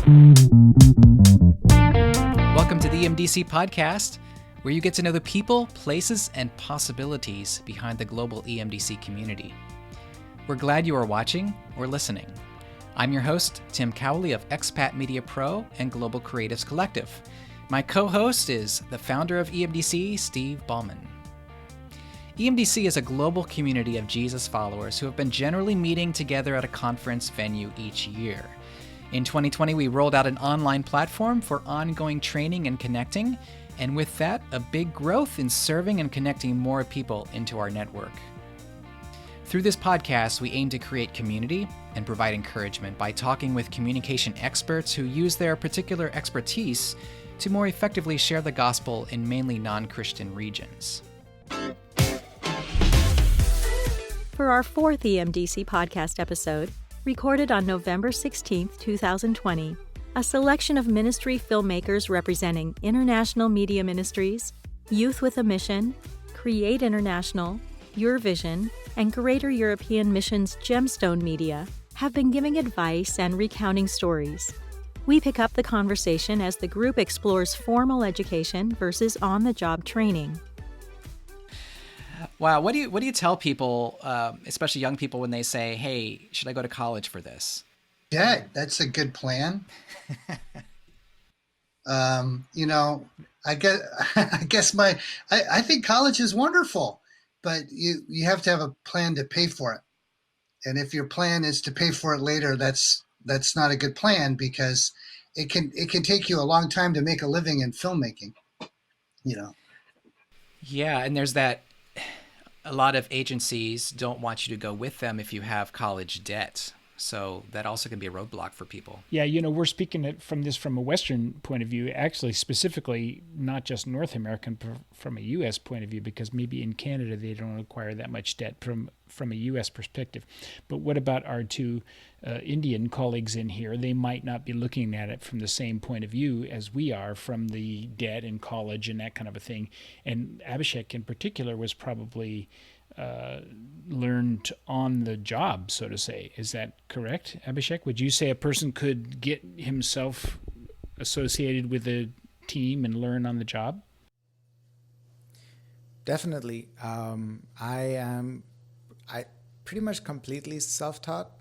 Welcome to the EMDC Podcast, where you get to know the people, places, and possibilities behind the global EMDC community. We're glad you are watching or listening. I'm your host, Tim Cowley of Expat Media Pro and Global Creatives Collective. My co-host is the founder of EMDC, Steve Ballman. EMDC is a global community of Jesus followers who have been generally meeting together at a conference venue each year. In 2020, we rolled out an online platform for ongoing training and connecting, and with that, a big growth in serving and connecting more people into our network. Through this podcast, we aim to create community and provide encouragement by talking with communication experts who use their particular expertise to more effectively share the gospel in mainly non-Christian regions. For our fourth EMDC podcast episode, recorded on November 16, 2020, a selection of ministry filmmakers representing International Media Ministries, Youth with a Mission, Create International, Your Vision, and Greater European Missions Gemstone Media have been giving advice and recounting stories. We pick up the conversation as the group explores formal education versus on-the-job training. Wow, what do you tell people, especially young people, when they say, "Hey, should I go to college for this?" Yeah, that's a good plan. I think college is wonderful, but you have to have a plan to pay for it. And if your plan is to pay for it later, that's not a good plan, because it can take you a long time to make a living in filmmaking. Yeah, and there's that. A lot of agencies don't want you to go with them if you have college debt. So that also can be a roadblock for people. Yeah, we're speaking from a Western point of view, actually specifically not just North American, from a U.S. point of view, because maybe in Canada they don't require that much debt from a U.S. perspective. But what about our two Indian colleagues in here? They might not be looking at it from the same point of view as we are, from the debt in college and that kind of a thing. And Abhishek in particular was probably learned on the job, so to say. Is that correct, Abhishek? Would you say a person could get himself associated with a team and learn on the job? Definitely. I pretty much completely self-taught.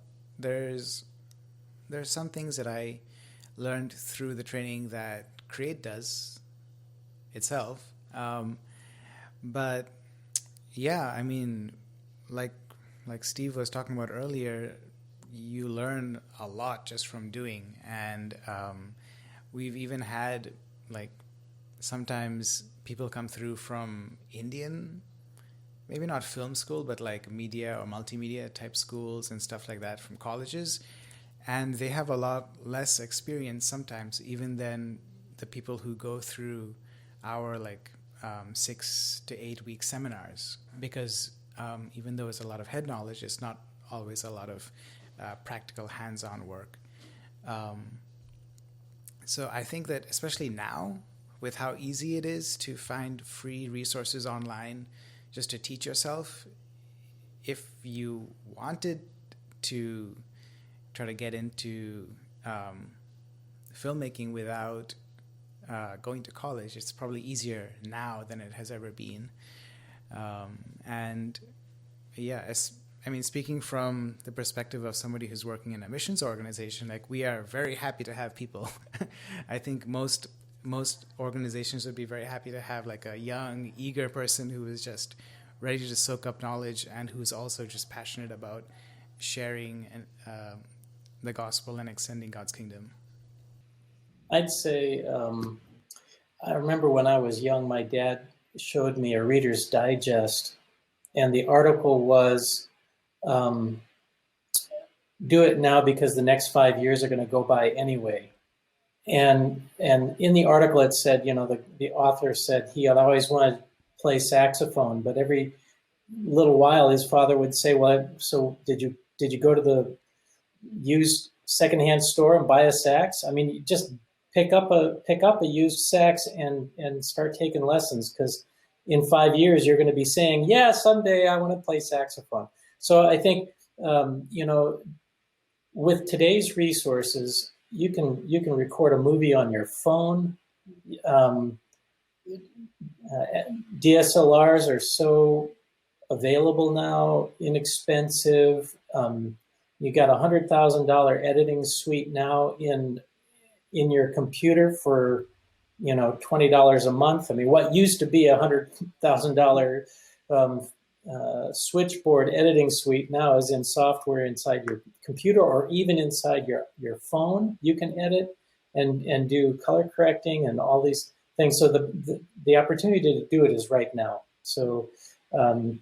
There's some things that I learned through the training that Create does itself. But yeah, I mean, like Steve was talking about earlier, you learn a lot just from doing. And we've even had, sometimes people come through from Indian, maybe not film school, but like media or multimedia type schools and stuff like that from colleges. And they have a lot less experience sometimes, even than the people who go through our 6 to 8 week seminars, because even though it's a lot of head knowledge, it's not always a lot of practical hands-on work. So I think that especially now, with how easy it is to find free resources online just to teach yourself, if you wanted to try to get into filmmaking without going to college, it's probably easier now than it has ever been. Speaking from the perspective of somebody who's working in a missions organization, we are very happy to have people. I think most organizations would be very happy to have a young, eager person who is just ready to soak up knowledge and who's also just passionate about sharing the gospel and extending God's kingdom. I'd say, I remember when I was young, my dad showed me a Reader's Digest, and the article was, do it now because the next 5 years are going to go by anyway. And in the article it said, the author said he had always wanted to play saxophone, but every little while his father would say, "Well, so did you go to the used secondhand store and buy a sax? I mean, you just pick up a used sax and start taking lessons, because in 5 years you're going to be saying, yeah, someday I want to play saxophone." So I think with today's resources, you can record a movie on your phone. DSLRs are so available now, inexpensive. You got $100,000 editing suite now in your computer for $20 a month. I mean, what used to be $100,000 switchboard editing suite now is in software inside your computer or even inside your phone. You can edit and do color correcting and all these things. So the opportunity to do it is right now. So don't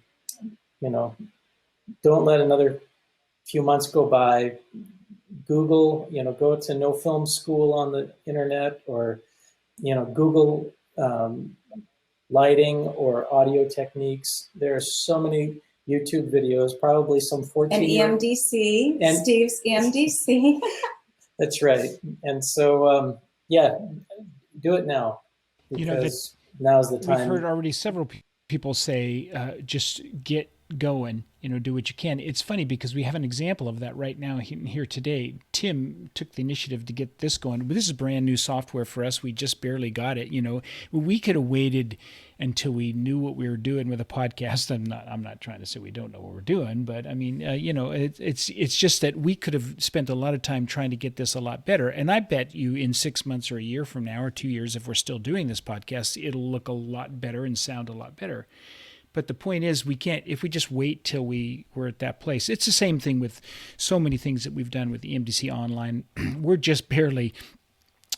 let another few months go by. Google, go to No Film School on the internet, or Google lighting or audio techniques. There are so many YouTube videos, probably some 14 and EMDC, and Steve's EMDC. That's right. And so do it now, because now's the time. We've heard already several people say, just get going, do what you can. It's funny because we have an example of that right now here today. Tim took the initiative to get this going. But this is brand new software for us. We just barely got it. We could have waited until we knew what we were doing with a podcast. I'm not trying to say we don't know what we're doing, but I mean, it's just that we could have spent a lot of time trying to get this a lot better. And I bet you in 6 months or a year from now or 2 years, if we're still doing this podcast, it'll look a lot better and sound a lot better. But the point is, we can't, if we just wait till we're at that place. It's the same thing with so many things that we've done with the EMDC Online. We're just barely,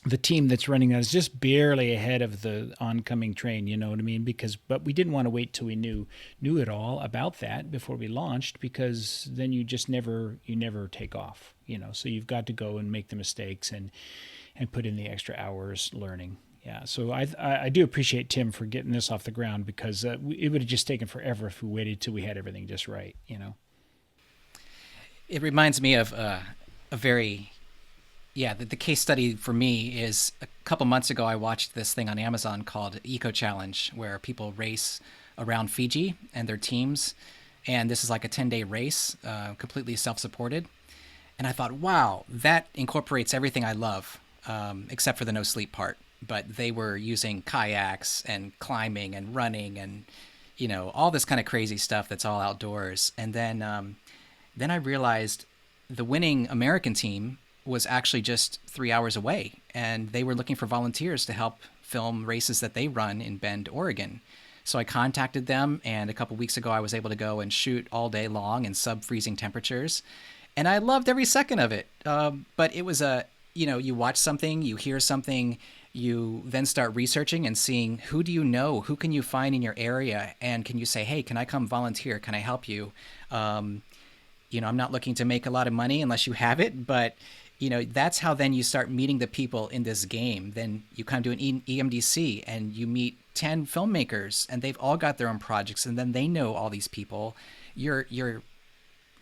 the team that's running that is just barely ahead of the oncoming train, you know what I mean? But we didn't want to wait till we knew it all about that before we launched, because then you just never take off, So you've got to go and make the mistakes and put in the extra hours learning. Yeah, so I do appreciate Tim for getting this off the ground, because it would have just taken forever if we waited till we had everything just right, It reminds me of the case study for me is a couple months ago I watched this thing on Amazon called Eco Challenge, where people race around Fiji and their teams, and this is like a 10-day race, completely self-supported. And I thought, wow, that incorporates everything I love, except for the no sleep part. But they were using kayaks and climbing and running and, all this kind of crazy stuff that's all outdoors. And then I realized the winning American team was actually just 3 hours away, and they were looking for volunteers to help film races that they run in Bend, Oregon. So I contacted them, and a couple weeks ago I was able to go and shoot all day long in sub-freezing temperatures, and I loved every second of it. But it was you watch something, you hear something, you then start researching and seeing who do you know, who can you find in your area, and can you say, hey, can I come volunteer? Can I help you? I'm not looking to make a lot of money unless you have it, but that's how then you start meeting the people in this game. Then you come to an EMDC and you meet 10 filmmakers, and they've all got their own projects, and then they know all these people. Your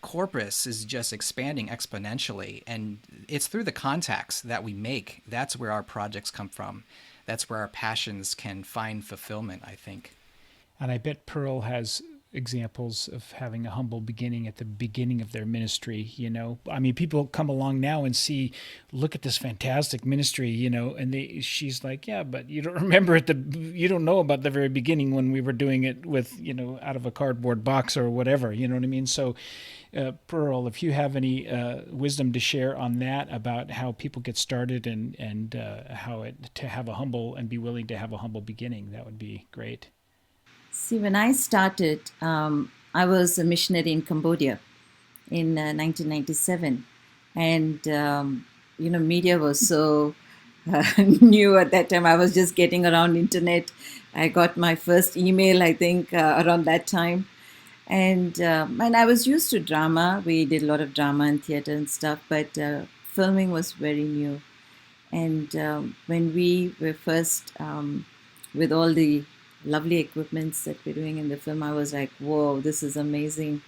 corpus is just expanding exponentially, and it's through the contacts that we make. That's where our projects come from. That's where our passions can find fulfillment, I think. And I bet Pearl has examples of having a humble beginning at the beginning of their ministry. I mean, people come along now and look at this fantastic ministry, and she's like, yeah, but you don't remember you don't know about the very beginning when we were doing it with, out of a cardboard box or whatever, you know what I mean? So Pearl, if you have any wisdom to share on that, about how people get started and to have a humble and be willing to have a humble beginning, that would be great. See, when I started, I was a missionary in Cambodia in 1997. And, media was so new at that time. I was just getting around internet. I got my first email, I think, around that time. And I was used to drama. We did a lot of drama and theater and stuff, but filming was very new. And when we were first, with all the lovely equipments that we're doing in the film, I was like, whoa, this is amazing.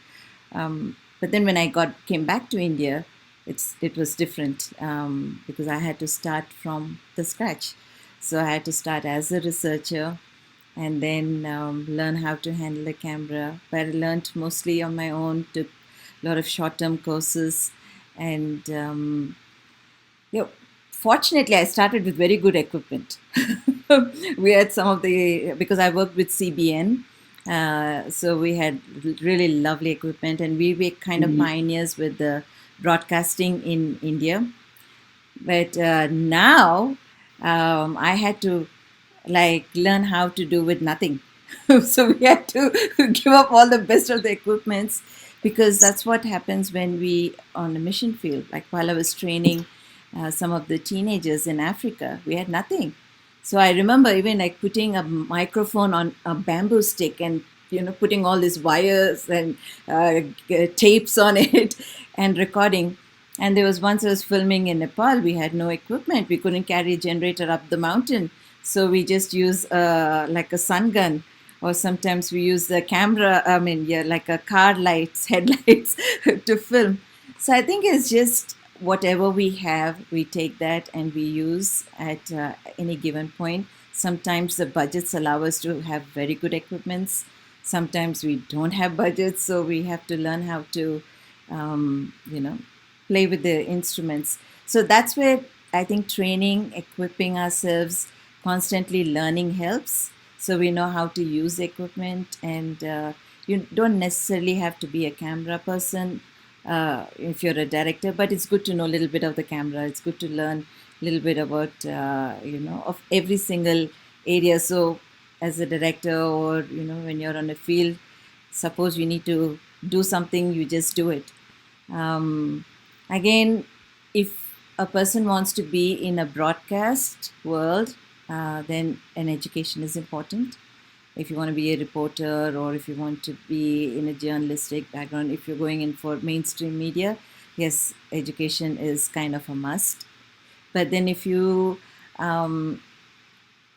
But then when I came back to India, it was different, because I had to start from the scratch. So I had to start as a researcher and then learn how to handle a camera. But I learned mostly on my own, took a lot of short-term courses, and fortunately, I started with very good equipment. We had because I worked with CBN, so we had really lovely equipment, and we were kind of pioneers with the broadcasting in India. But now I had to learn how to do with nothing. So we had to give up all the best of the equipments, because that's what happens when we on the mission field. Like while I was training some of the teenagers in Africa, we had nothing. So I remember even putting a microphone on a bamboo stick and putting all these wires and tapes on it and recording. And there was once I was filming in Nepal, we had no equipment. We couldn't carry a generator up the mountain. So we just use a sun gun, or sometimes we use the camera, like a car lights, headlights to film. So I think it's just whatever we have, we take that and we use at any given point. Sometimes the budgets allow us to have very good equipments. Sometimes we don't have budgets, so we have to learn how to, play with the instruments. So that's where I think training, equipping ourselves, constantly learning helps. So we know how to use equipment, and you don't necessarily have to be a camera person if you're a director, but it's good to know a little bit of the camera. It's good to learn a little bit about, of every single area. So as a director, or, when you're on the field, suppose you need to do something, you just do it. Again, if a person wants to be in a broadcast world, then an education is important. If you want to be a reporter, or if you want to be in a journalistic background, if you're going in for mainstream media, yes, education is kind of a must. But then if you are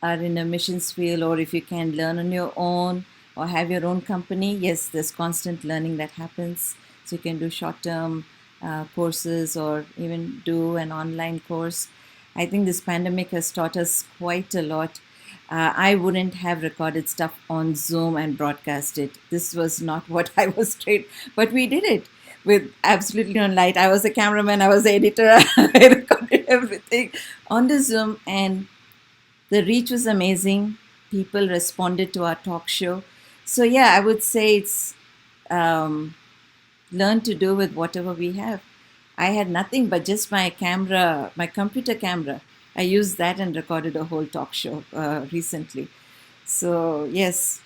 in a missions field, or if you can learn on your own or have your own company, yes, there's constant learning that happens. So you can do short-term courses, or even do an online course. I think this pandemic has taught us quite a lot. I wouldn't have recorded stuff on Zoom and broadcast it. This was not what I was trained, but we did it with absolutely no light. I was a cameraman, I was the editor, I recorded everything on the Zoom, and the reach was amazing. People responded to our talk show. So yeah, I would say it's learn to do with whatever we have. I had nothing but just my camera, my computer camera. I used that and recorded a whole talk show recently. So yes,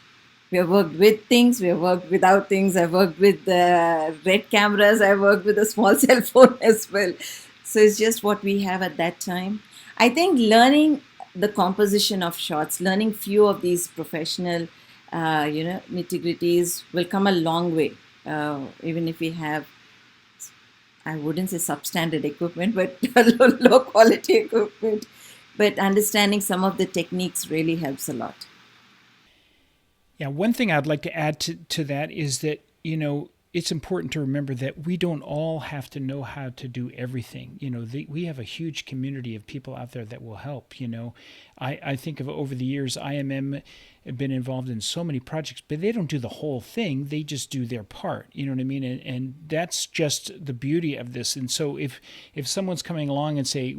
we have worked with things, we have worked without things. I've worked with red cameras, I've worked with a small cell phone as well. So it's just what we have at that time. I think learning the composition of shots, learning few of these professional, nitty-gritties will come a long way. Even if we have, I wouldn't say substandard equipment, but low quality equipment. But understanding some of the techniques really helps a lot. Yeah, one thing I'd like to add to that is that, it's important to remember that we don't all have to know how to do everything. We have a huge community of people out there that will help. I think of over the years, IMM have been involved in so many projects, but they don't do the whole thing. They just do their part. You know what I mean? And that's just the beauty of this. And so if someone's coming along and say,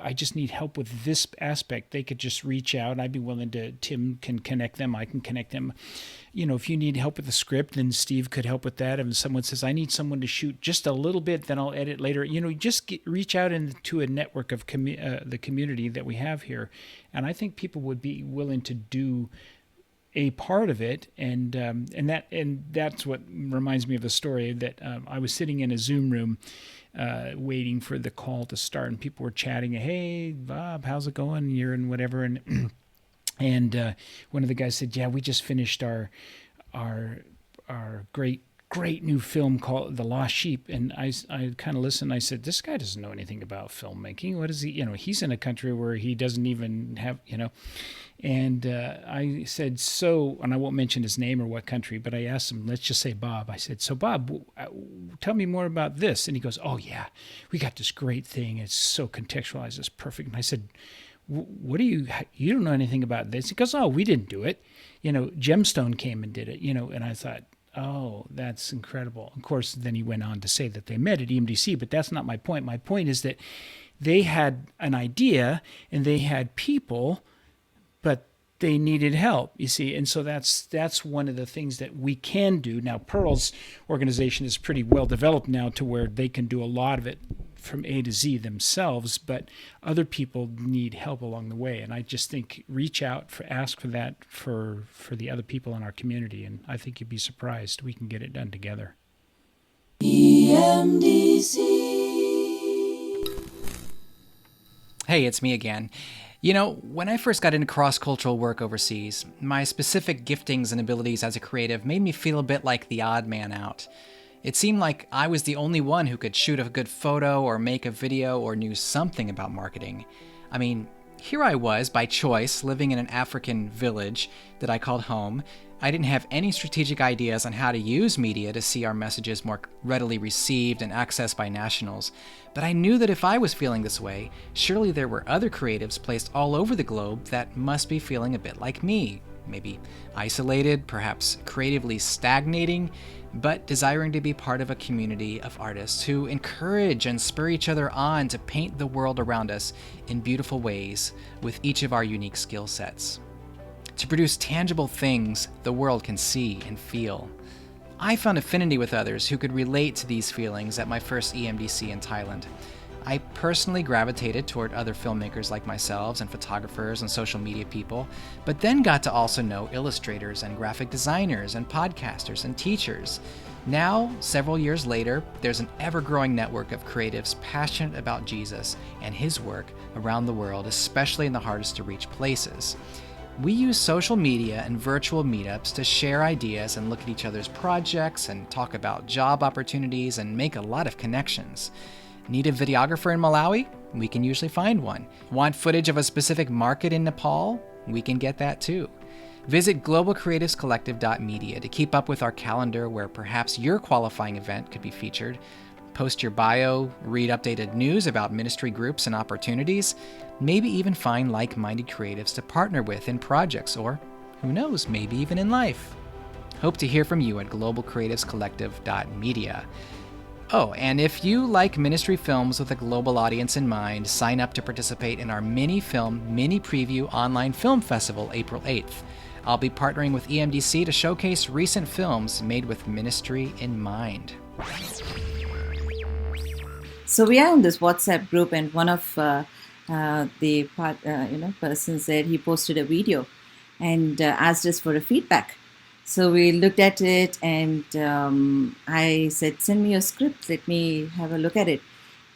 I just need help with this aspect, they could just reach out. I'd be willing to, Tim can connect them. I can connect them. If you need help with the script, then Steve could help with that. If someone says, I need someone to shoot just a little bit, then I'll edit later. Just reach out into a network of the community that we have here. And I think people would be willing to do a part of it. And that's what reminds me of the story that I was sitting in a Zoom room waiting for the call to start, and people were chatting. Hey, Bob, how's it going? You're in whatever. And one of the guys said, yeah, we just finished our great new film called The Lost Sheep. And I kind of listened. I said, this guy doesn't know anything about filmmaking. What is he? He's in a country where he doesn't even have, And I said, and I won't mention his name or what country, but I asked him, let's just say Bob. I said, so Bob, tell me more about this. And he goes, oh yeah, we got this great thing. It's so contextualized. It's perfect. And I said, what do you don't know anything about this? He goes, oh, we didn't do it. Gemstone came and did it, and I thought, Oh, that's incredible. Of course, then he went on to say that they met at EMDC, but that's not my point. My point is that they had an idea and they had people, but they needed help, you see. And so that's one of the things that we can do. Now, Pearl's organization is pretty well developed now to where they can do a lot of it from A to Z themselves, but other people need help along the way. And I just think reach out, ask for that for the other people in our community, and I think you'd be surprised we can get it done together. EMDC. Hey, it's me again. You know, when I first got into cross-cultural work overseas, my specific giftings and abilities as a creative made me feel a bit like the odd man out. It seemed like I was the only one who could shoot a good photo or make a video or knew something about marketing. I mean, here I was, by choice, living in an African village that I called home. I didn't have any strategic ideas on how to use media to see our messages more readily received and accessed by nationals. But I knew that if I was feeling this way, surely there were other creatives placed all over the globe that must be feeling a bit like me. Maybe isolated, perhaps creatively stagnating, but desiring to be part of a community of artists who encourage and spur each other on to paint the world around us in beautiful ways with each of our unique skill sets. To produce tangible things the world can see and feel. I found affinity with others who could relate to these feelings at my first EMDC in Thailand. I personally gravitated toward other filmmakers like myself and photographers and social media people, but then got to also know illustrators and graphic designers and podcasters and teachers. Now, several years later, there's an ever-growing network of creatives passionate about Jesus and his work around the world, especially in the hardest to reach places. We use social media and virtual meetups to share ideas and look at each other's projects and talk about job opportunities and make a lot of connections. Need a videographer in Malawi? We can usually find one. Want footage of a specific market in Nepal? We can get that too. Visit globalcreativescollective.media to keep up with our calendar where perhaps your qualifying event could be featured. Post your bio, read updated news about ministry groups and opportunities, maybe even find like-minded creatives to partner with in projects or, who knows, maybe even in life. Hope to hear from you at globalcreativescollective.media. Oh, and if you like ministry films with a global audience in mind, sign up to participate in our mini preview online film festival April 8th. I'll be partnering with EMDC to showcase recent films made with ministry in mind. So we are in this WhatsApp group, and one of the persons there, he posted a video and asked us for a feedback. So we looked at it, and I said, send me your script, let me have a look at it.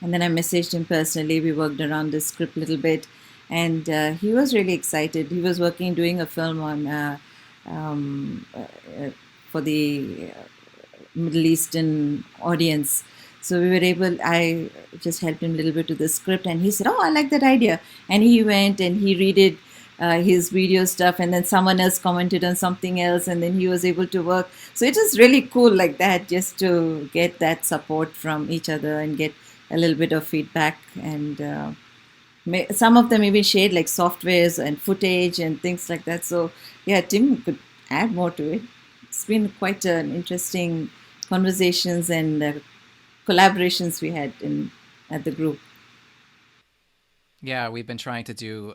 And then I messaged him personally. We worked around the script a little bit, and he was really excited. He was doing a film on for the Middle Eastern audience. So I just helped him a little bit with the script, and he said, oh, I like that idea. And he went and he redid his video stuff, and then someone else commented on something else, and then he was able to work. So it is really cool like that, just to get that support from each other and get a little bit of feedback. And some of them even shared like softwares and footage and things like that. So yeah, Tim could add more to it. It's been quite an interesting conversations and collaborations we had at the group. Yeah, we've been trying to do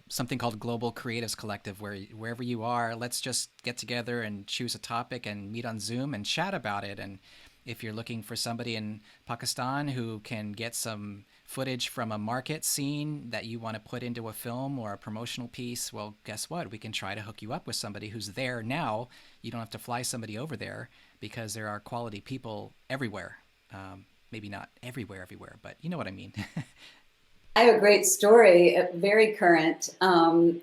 something called Global Creatives Collective, where wherever you are, let's just get together and choose a topic and meet on Zoom and chat about it. And if you're looking for somebody in Pakistan who can get some footage from a market scene that you want to put into a film or a promotional piece, well, guess what? We can try to hook you up with somebody who's there now. You don't have to fly somebody over there because there are quality people everywhere. Maybe not everywhere, but you know what I mean. I have a great story, very current,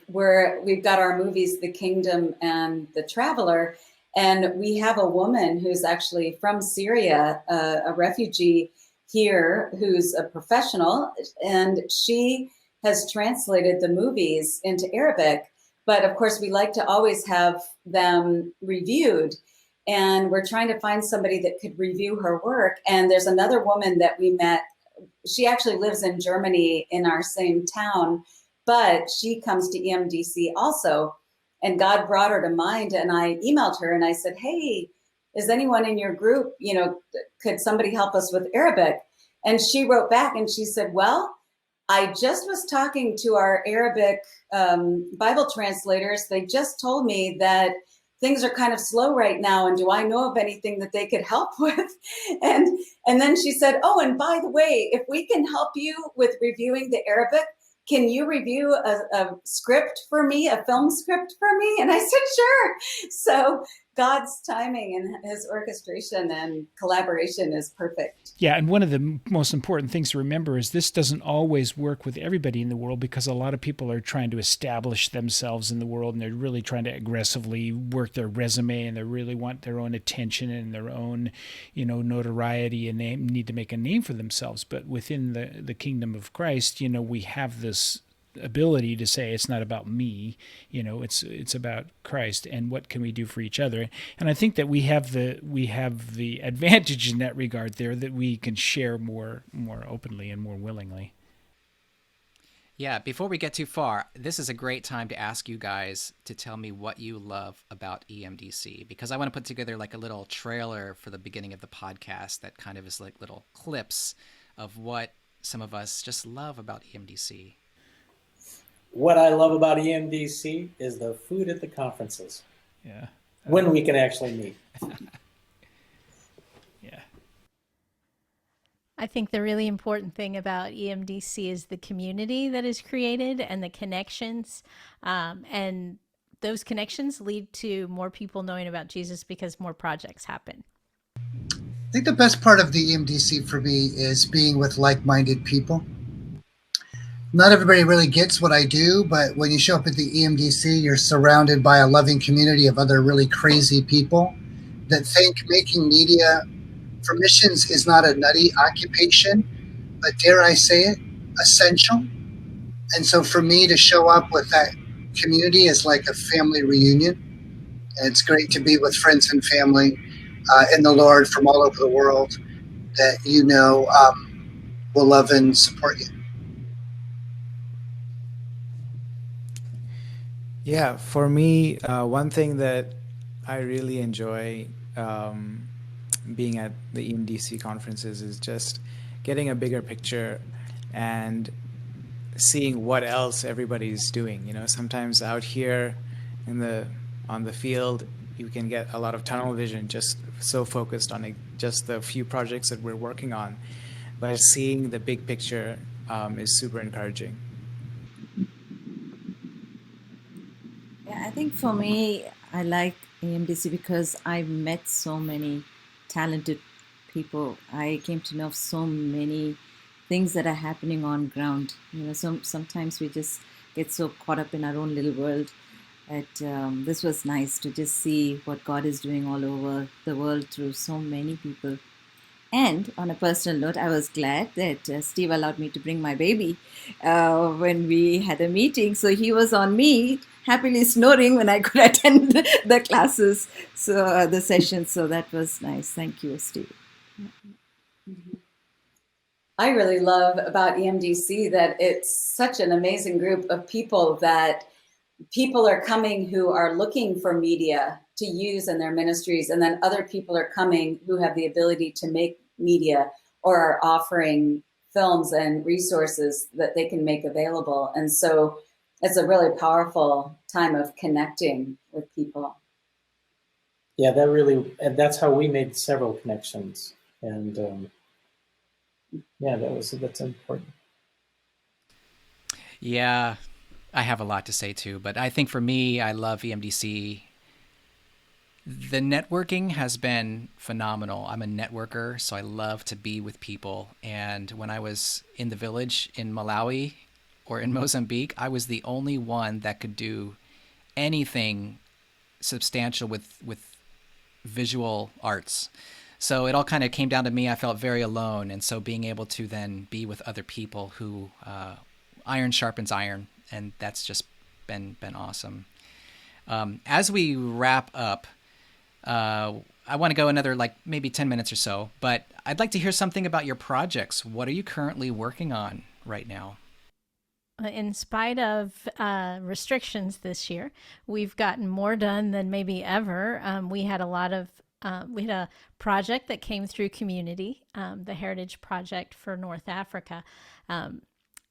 where we've got our movies, The Kingdom and The Traveler, and we have a woman who's actually from Syria, a refugee here, who's a professional, and she has translated the movies into Arabic. But of course, we like to always have them reviewed, and we're trying to find somebody that could review her work. And there's another woman that we met. She actually lives in Germany in our same town, but she comes to EMDC also. And God brought her to mind. And I emailed her and I said, hey, is anyone in your group, could somebody help us with Arabic? And she wrote back and she said, well, I just was talking to our Arabic Bible translators. They just told me that things are kind of slow right now. And do I know of anything that they could help with? And then she said, oh, and by the way, if we can help you with reviewing the Arabic, can you review a script for me, a film script for me? And I said, sure. So God's timing and his orchestration and collaboration is perfect. Yeah, and one of the most important things to remember is this doesn't always work with everybody in the world, because a lot of people are trying to establish themselves in the world, and they're really trying to aggressively work their resume, and they really want their own attention and their own, notoriety, and they need to make a name for themselves. But within the kingdom of Christ, we have this ability to say it's not about me, it's about Christ, and what can we do for each other. And I think that we have the advantage in that regard there, that we can share more openly and more willingly. Yeah, before we get too far, this is a great time to ask you guys to tell me what you love about EMDC, because I want to put together like a little trailer for the beginning of the podcast that kind of is like little clips of what some of us just love about EMDC. What I love about EMDC is the food at the conferences. Yeah. When we can actually meet. Yeah. I think the really important thing about EMDC is the community that is created and the connections. And those connections lead to more people knowing about Jesus because more projects happen. I think the best part of the EMDC for me is being with like-minded people. Not everybody really gets what I do, but when you show up at the EMDC, you're surrounded by a loving community of other really crazy people that think making media for missions is not a nutty occupation, but dare I say it, essential. And so for me to show up with that community is like a family reunion. And it's great to be with friends and family in the Lord from all over the world that will love and support you. Yeah, for me, one thing that I really enjoy being at the EMDC conferences is just getting a bigger picture and seeing what else everybody's doing. Sometimes out here on the field, you can get a lot of tunnel vision, just so focused on just the few projects that we're working on. But seeing the big picture is super encouraging. Yeah, I think for me, I like EMDC because I met so many talented people. I came to know so many things that are happening on ground. Sometimes we just get so caught up in our own little world. This was nice to just see what God is doing all over the world through so many people. And on a personal note, I was glad that Steve allowed me to bring my baby when we had a meeting. So he was on me, happily snoring when I could attend the classes, the sessions. So that was nice. Thank you, Steve. I really love about EMDC that it's such an amazing group of people that people are coming who are looking for media to use in their ministries. And then other people are coming who have the ability to make media or are offering films and resources that they can make available. And so it's a really powerful time of connecting with people. Yeah, and that's how we made several connections. And that's important. Yeah, I have a lot to say too, but I think for me, I love EMDC. The networking has been phenomenal. I'm a networker, so I love to be with people. And when I was in the village in Malawi or in Mozambique, I was the only one that could do anything substantial with visual arts. So it all kind of came down to me. I felt very alone. And so being able to then be with other people who iron sharpens iron, and that's just been awesome. As we wrap up, I want to go another maybe 10 minutes or so, but I'd like to hear something about your projects. What are you currently working on right now? In spite of restrictions this year, we've gotten more done than maybe ever. We had a lot of we had a project that came through community, the Heritage Project for North Africa.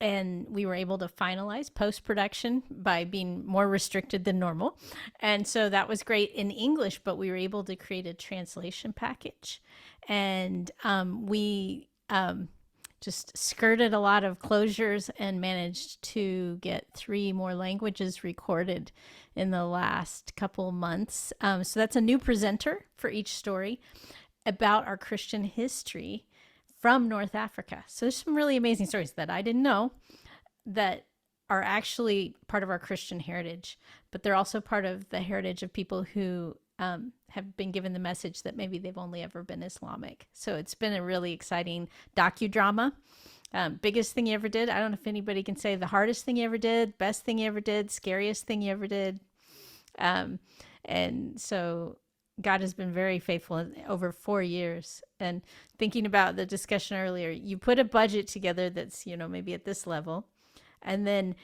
And we were able to finalize post-production by being more restricted than normal. And so that was great in English, but we were able to create a translation package. And we just skirted a lot of closures and managed to get 3 more languages recorded in the last couple of months. So that's a new presenter for each story about our Christian history from North Africa. So there's some really amazing stories that I didn't know that are actually part of our Christian heritage, but they're also part of the heritage of people who have been given the message that maybe they've only ever been Islamic. So it's been a really exciting docudrama. Biggest thing you ever did. I don't know if anybody can say the hardest thing you ever did, best thing you ever did, scariest thing you ever did. And so God has been very faithful in over 4 years. And thinking about the discussion earlier, you put a budget together that's, maybe at this level. And then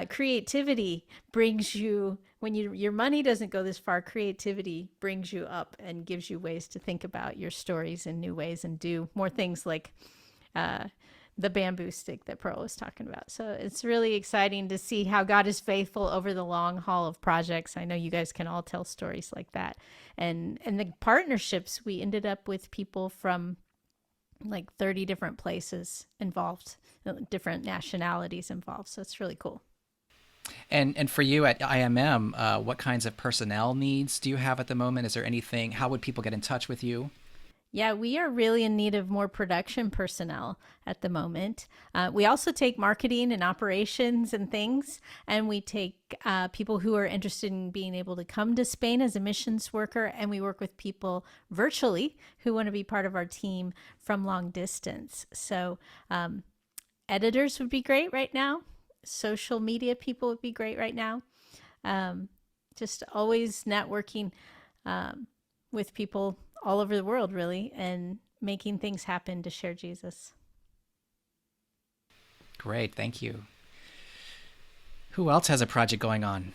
creativity brings you, when your money doesn't go this far, creativity brings you up and gives you ways to think about your stories in new ways and do more things like the bamboo stick that Pearl was talking about. So it's really exciting to see how God is faithful over the long haul of projects. I know you guys can all tell stories like that. And the partnerships, we ended up with people from like 30 different places involved, different nationalities involved. So it's really cool. And for you at IMM, what kinds of personnel needs do you have at the moment? Is there anything, how would people get in touch with you? Yeah, we are really in need of more production personnel at the moment. We also take marketing and operations and things, and we take people who are interested in being able to come to Spain as a missions worker, and we work with people virtually who want to be part of our team from long distance. So editors would be great right now. Social media people would be great right now. Just always networking with people all over the world, really, and making things happen to share Jesus. Great, thank you. Who else has a project going on?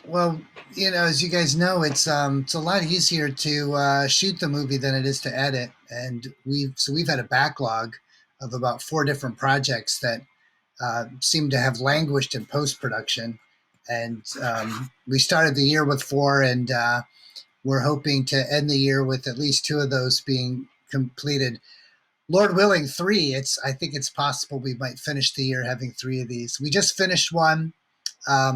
Well, as you guys know, it's a lot easier to shoot the movie than it is to edit, and we've had a backlog of about 4 different projects that seem to have languished in post-production, and we started the year with 4, and we're hoping to end the year with at least 2 of those being completed. Lord willing, 3. I think it's possible we might finish the year having 3 of these. We just finished one, a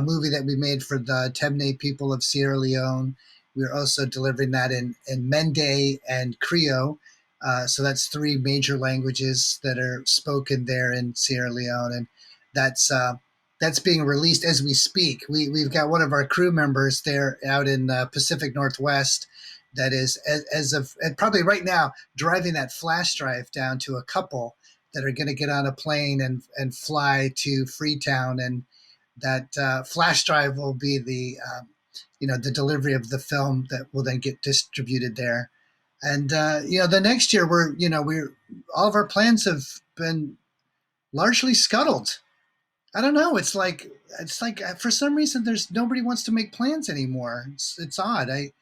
movie that we made for the Temne people of Sierra Leone. We're also delivering that in Mende and Creole. So that's 3 major languages that are spoken there in Sierra Leone, and that's being released as we speak. We've got one of our crew members there out in Pacific Northwest that is, as of probably right now, driving that flash drive down to a couple that are going to get on a plane and fly to Freetown, and that flash drive will be the delivery of the film that will then get distributed there. And the next year we're all of our plans have been largely scuttled. I don't know. It's like for some reason there's nobody wants to make plans anymore. It's odd. I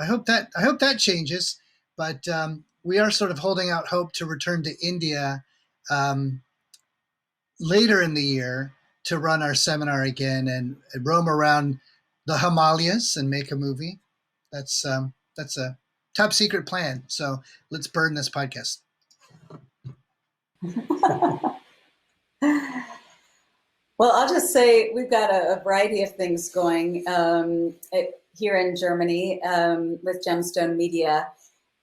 hope that changes, but we are sort of holding out hope to return to India later in the year to run our seminar again and roam around the Himalayas and make a movie. That's a top secret plan. So let's burn this podcast. Well, I'll just say we've got a variety of things going here in Germany with Gemstone Media.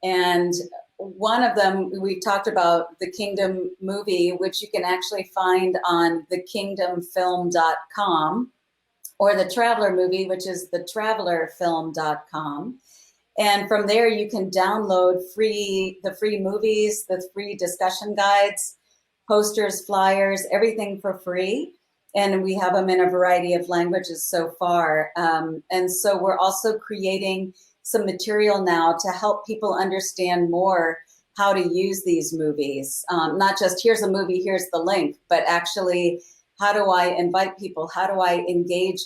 And one of them, we talked about the Kingdom movie, which you can actually find on thekingdomfilm.com, or the Traveler movie, which is thetravelerfilm.com. And from there, you can download the free movies, the free discussion guides, posters, flyers, everything for free. And we have them in a variety of languages so far. And so we're also creating some material now to help people understand more how to use these movies. Not just here's a movie, here's the link, but actually, how do I invite people? How do I engage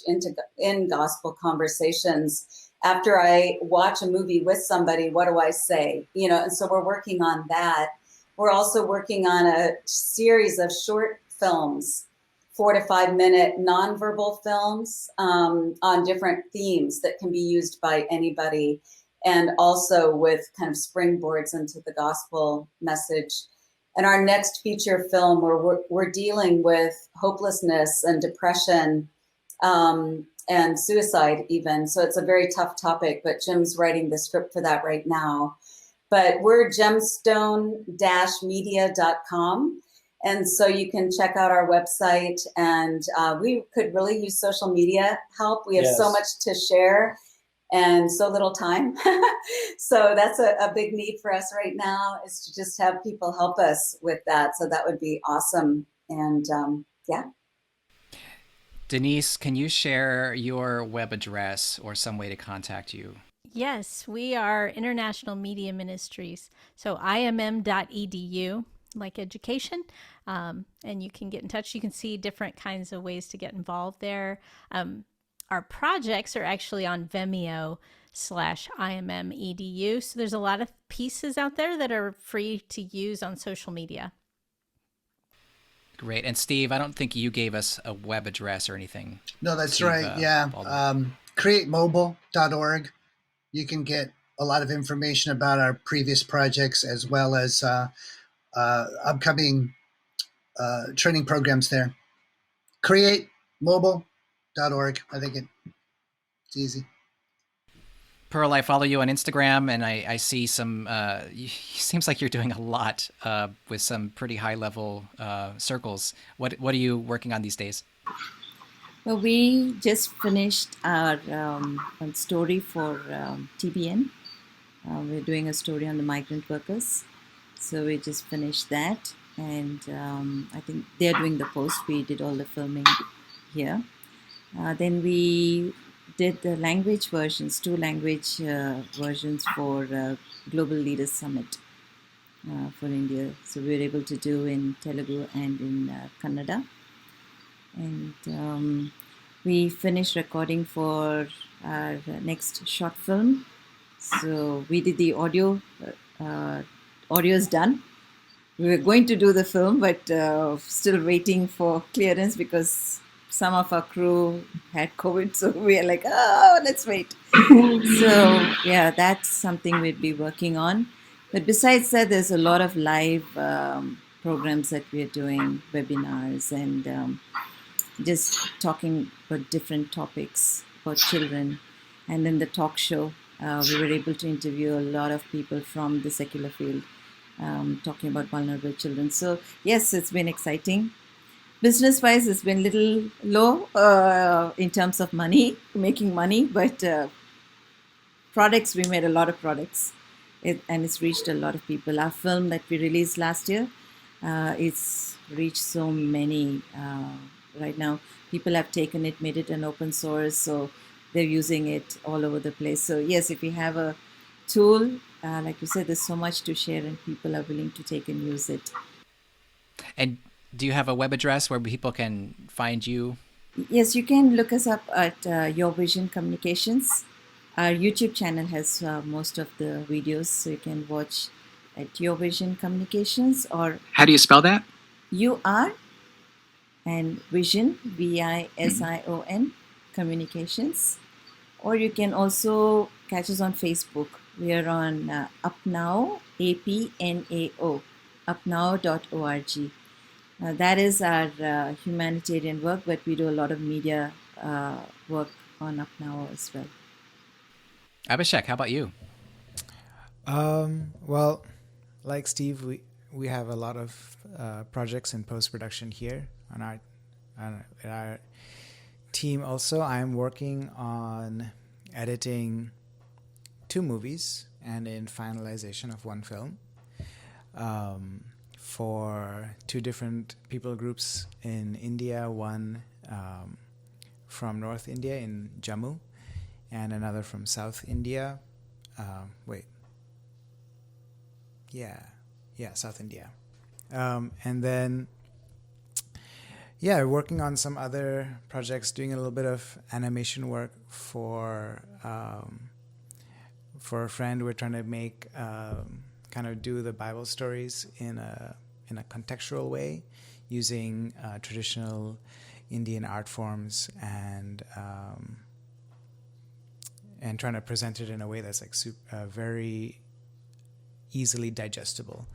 in gospel conversations after I watch a movie with somebody, what do I say? And so we're working on that. We're also working on a series of short films, 4 to 5 minute nonverbal films on different themes that can be used by anybody, and also with kind of springboards into the gospel message. And our next feature film, we're dealing with hopelessness and depression and suicide even. So it's a very tough topic, but Jim's writing the script for that right now. But we're gemstone-media.com. And so you can check out our website, and we could really use social media help. We have so much to share and so little time. So that's a big need for us right now, is to just have people help us with that. So that would be awesome. And yeah. Denise, can you share your web address or some way to contact you? Yes, we are International Media Ministries. So imm.edu, like education. And you can get in touch. You can see different kinds of ways to get involved there. Our projects are actually on Vimeo/IMM.edu. So there's a lot of pieces out there that are free to use on social media. Great. And Steve, I don't think you gave us a web address or anything. No, that's Steve, right. Yeah. Createmobile.org. You can get a lot of information about our previous projects, as well as upcoming training programs there. Createmobile.org. I think it's easy. Pearl, I follow you on Instagram, and I see some, seems like you're doing a lot with some pretty high-level circles. What are you working on these days? Well, we just finished our story for TBN. We're doing a story on the migrant workers. So we just finished that. And I think they're doing the post. We did all the filming here. Then we did the language versions, 2 language versions for Global Leaders Summit for India. So we were able to do in Telugu and in Kannada. And we finished recording for our next short film. So we did the audio. Audio is done. We were going to do the film, but still waiting for clearance because some of our crew had COVID. So we are like, let's wait. So yeah, that's something we'd be working on. But besides that, there's a lot of live programs that we're doing, webinars, and just talking about different topics about children. And in the talk show, we were able to interview a lot of people from the secular field, talking about vulnerable children. So yes, it's been exciting. Business-wise, it's been a little low in terms of making money, but products, we made a lot of products, and it's reached a lot of people. Our film that we released last year, it's reached so many. Right now, people have taken it, made it an open source, so they're using it all over the place. So yes, if we have a tool, like you said, there's so much to share, and people are willing to take and use it. And do you have a web address where people can find you? Yes, you can look us up at Your Vision Communications. Our YouTube channel has most of the videos, so you can watch at Your Vision Communications, or How do you spell that? UR and Vision, VISION, Communications. Or you can also catch us on Facebook. We are on UpNow, APNAO, upnow.org. That is our humanitarian work, but we do a lot of media work on UpNow as well. Abhishek, how about you? Well, like Steve, we have a lot of projects in post-production here on our team. Also, I'm working on editing 2 movies and in finalization of 1 film for 2 different people groups in India, one from North India in Jammu, and another from South India. South India. And then, working on some other projects, doing a little bit of animation work for For a friend, we're trying to make kind of do the Bible stories in a contextual way, using traditional Indian art forms and trying to present it in a way that's like very easily digestible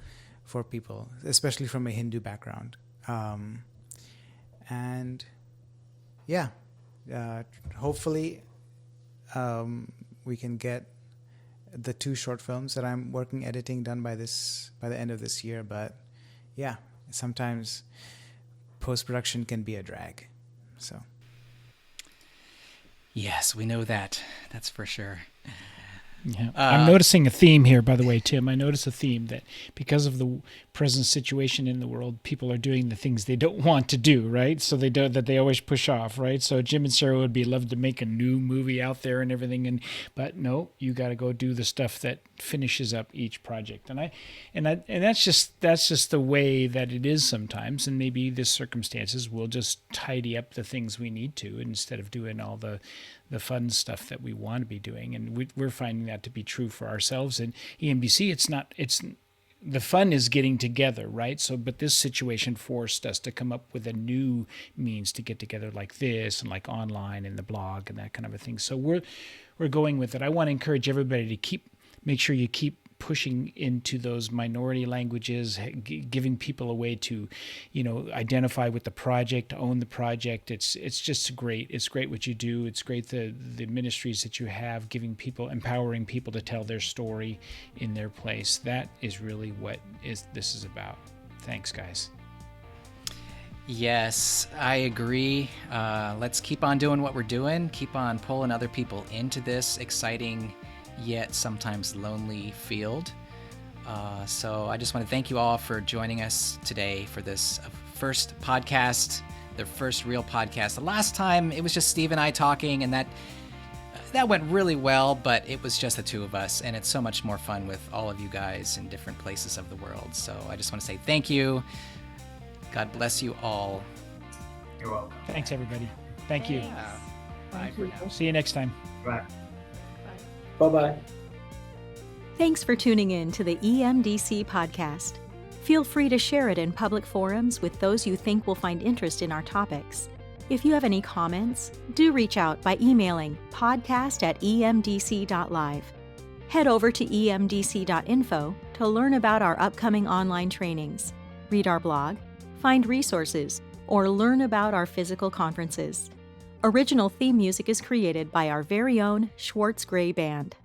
for people, especially from a Hindu background. And yeah, hopefully we can get the 2 short films that I'm working editing done by the end of this year. But yeah, sometimes post-production can be a drag. So Yes, we know that. That's for sure. Yeah. I'm noticing a theme here, by the way, Tim. I notice a theme that because of the present situation in the world, people are doing the things they don't want to do, right? So they always push off, right? So Jim and Sarah would love to make a new movie out there and everything, but no, you got to go do the stuff that finishes up each project. And that's just the way that it is sometimes. And maybe the circumstances will just tidy up the things we need to instead of doing all the fun stuff that we want to be doing. And we're finding that to be true for ourselves. And EMDC, it's the fun is getting together, right? So, but this situation forced us to come up with a new means to get together like this and like online and the blog and that kind of a thing. So we're going with it. I want to encourage everybody to make sure you keep pushing into those minority languages, giving people a way to, identify with the project, own the project. It's just great. It's great what you do. It's great the ministries that you have, empowering people to tell their story in their place. That is really what this is about. Thanks, guys. Yes, I agree. Let's keep on doing what we're doing. Keep on pulling other people into this exciting yet sometimes lonely field. So I just want to thank you all for joining us today for this first podcast, the first real podcast. The last time it was just Steve and I talking, and that went really well, but it was just the 2 of us, and it's so much more fun with all of you guys in different places of the world. So I just want to say thank you. God bless you all. You're welcome. Thanks, everybody. Thank you. Yeah. Bye for now. See you next time. Bye. Bye-bye. Thanks for tuning in to the EMDC podcast. Feel free to share it in public forums with those you think will find interest in our topics. If you have any comments, do reach out by emailing podcast@emdc.live. Head over to emdc.info to learn about our upcoming online trainings, read our blog, find resources, or learn about our physical conferences. Original theme music is created by our very own Schwartz Gray Band.